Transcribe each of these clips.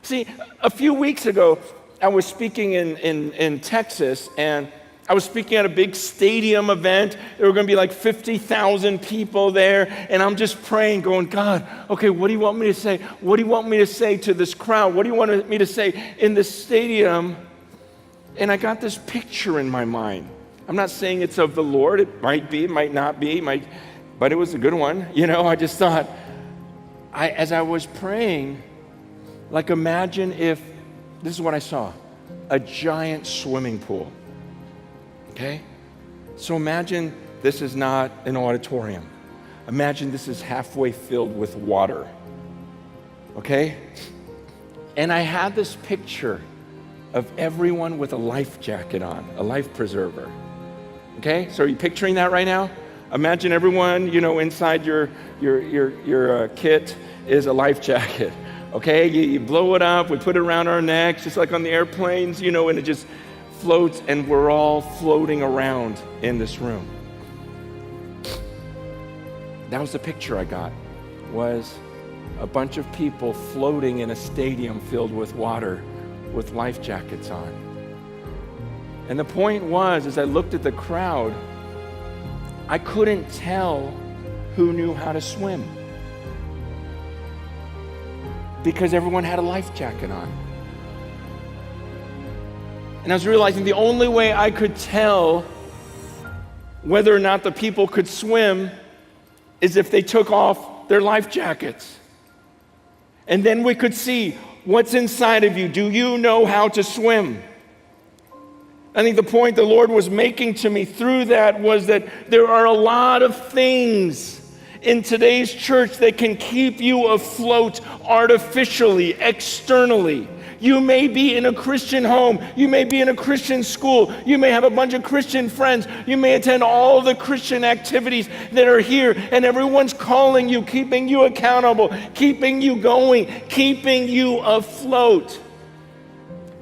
See, a few weeks ago, I was speaking in Texas, and I was speaking at a big stadium event. There were going to be like 50,000 people there, and I'm just praying, going, God, okay, what do you want me to say? What do you want me to say to this crowd? What do you want me to say in this stadium? And I got this picture in my mind. I'm not saying it's of the Lord. It might be, it might not be, but it was a good one. I just thought, as I was praying, like imagine if, this is what I saw, a giant swimming pool. Okay? So imagine this is not an auditorium. Imagine this is halfway filled with water. Okay? And I had this picture of everyone with a life jacket on, a life preserver. Okay? So are you picturing that right now? Imagine everyone, inside your kit is a life jacket. Okay? You blow it up, we put it around our necks, just like on the airplanes, and it just floats, and we're all floating around in this room. That was the picture I got, was a bunch of people floating in a stadium filled with water with life jackets on. And the point was, as I looked at the crowd, I couldn't tell who knew how to swim because everyone had a life jacket on. And I was realizing the only way I could tell whether or not the people could swim is if they took off their life jackets. And then we could see what's inside of you. Do you know how to swim? I think the point the Lord was making to me through that was that there are a lot of things in today's church that can keep you afloat artificially, externally. You may be in a Christian home. You may be in a Christian school. You may have a bunch of Christian friends. You may attend all the Christian activities that are here, and everyone's calling you, keeping you accountable, keeping you going, keeping you afloat.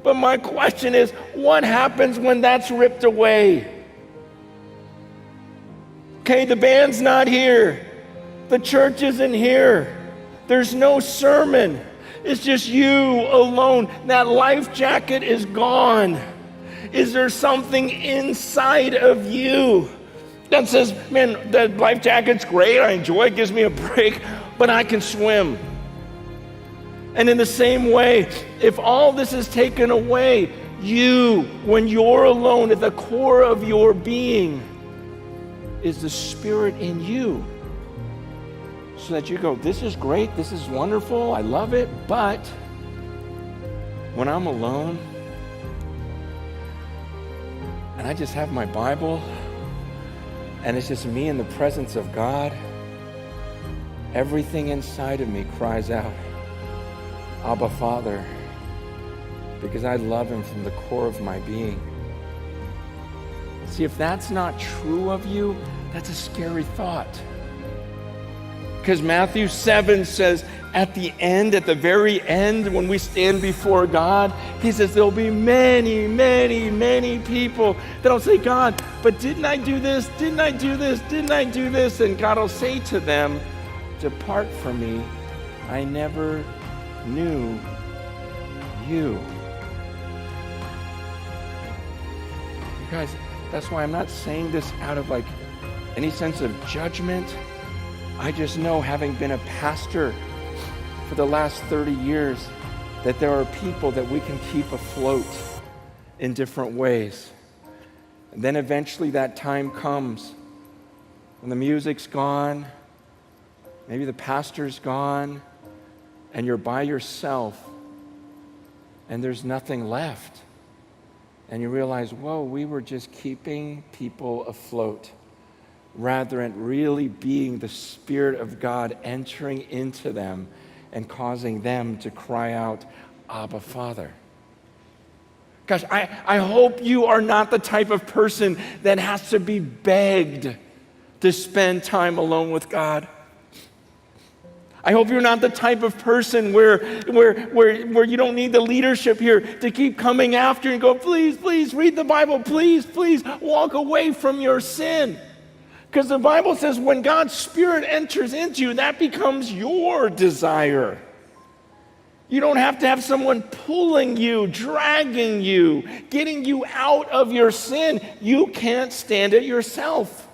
But my question is, what happens when that's ripped away? Okay, the band's not here. The church isn't here. There's no sermon. It's just you alone. That life jacket is gone. Is there something inside of you that says, man, that life jacket's great, I enjoy it, gives me a break, but I can swim? And in the same way, if all this is taken away, you, when you're alone, at the core of your being is the Spirit in you. So that you go, this is great, this is wonderful, I love it, but when I'm alone and I just have my Bible and it's just me in the presence of God, everything inside of me cries out, Abba, Father, because I love Him from the core of my being. See, if that's not true of you, that's a scary thought. Because Matthew 7 says, at the very end, when we stand before God, He says there'll be many, many, many people that'll say, God, but didn't I do this? Didn't I do this? Didn't I do this? And God will say to them, depart from me, I never knew you. You guys, that's why I'm not saying this out of like any sense of judgment. I just know, having been a pastor for the last 30 years, that there are people that we can keep afloat in different ways. And then eventually that time comes when the music's gone, maybe the pastor's gone, and you're by yourself, and there's nothing left. And you realize, whoa, we were just keeping people afloat, rather than really being the Spirit of God entering into them and causing them to cry out, Abba, Father. Gosh, I hope you are not the type of person that has to be begged to spend time alone with God. I hope you're not the type of person where you don't need the leadership here to keep coming after and go, please, please, read the Bible, please, please, walk away from your sin. Because the Bible says when God's Spirit enters into you, that becomes your desire. You don't have to have someone pulling you, dragging you, getting you out of your sin. You can't stand it yourself.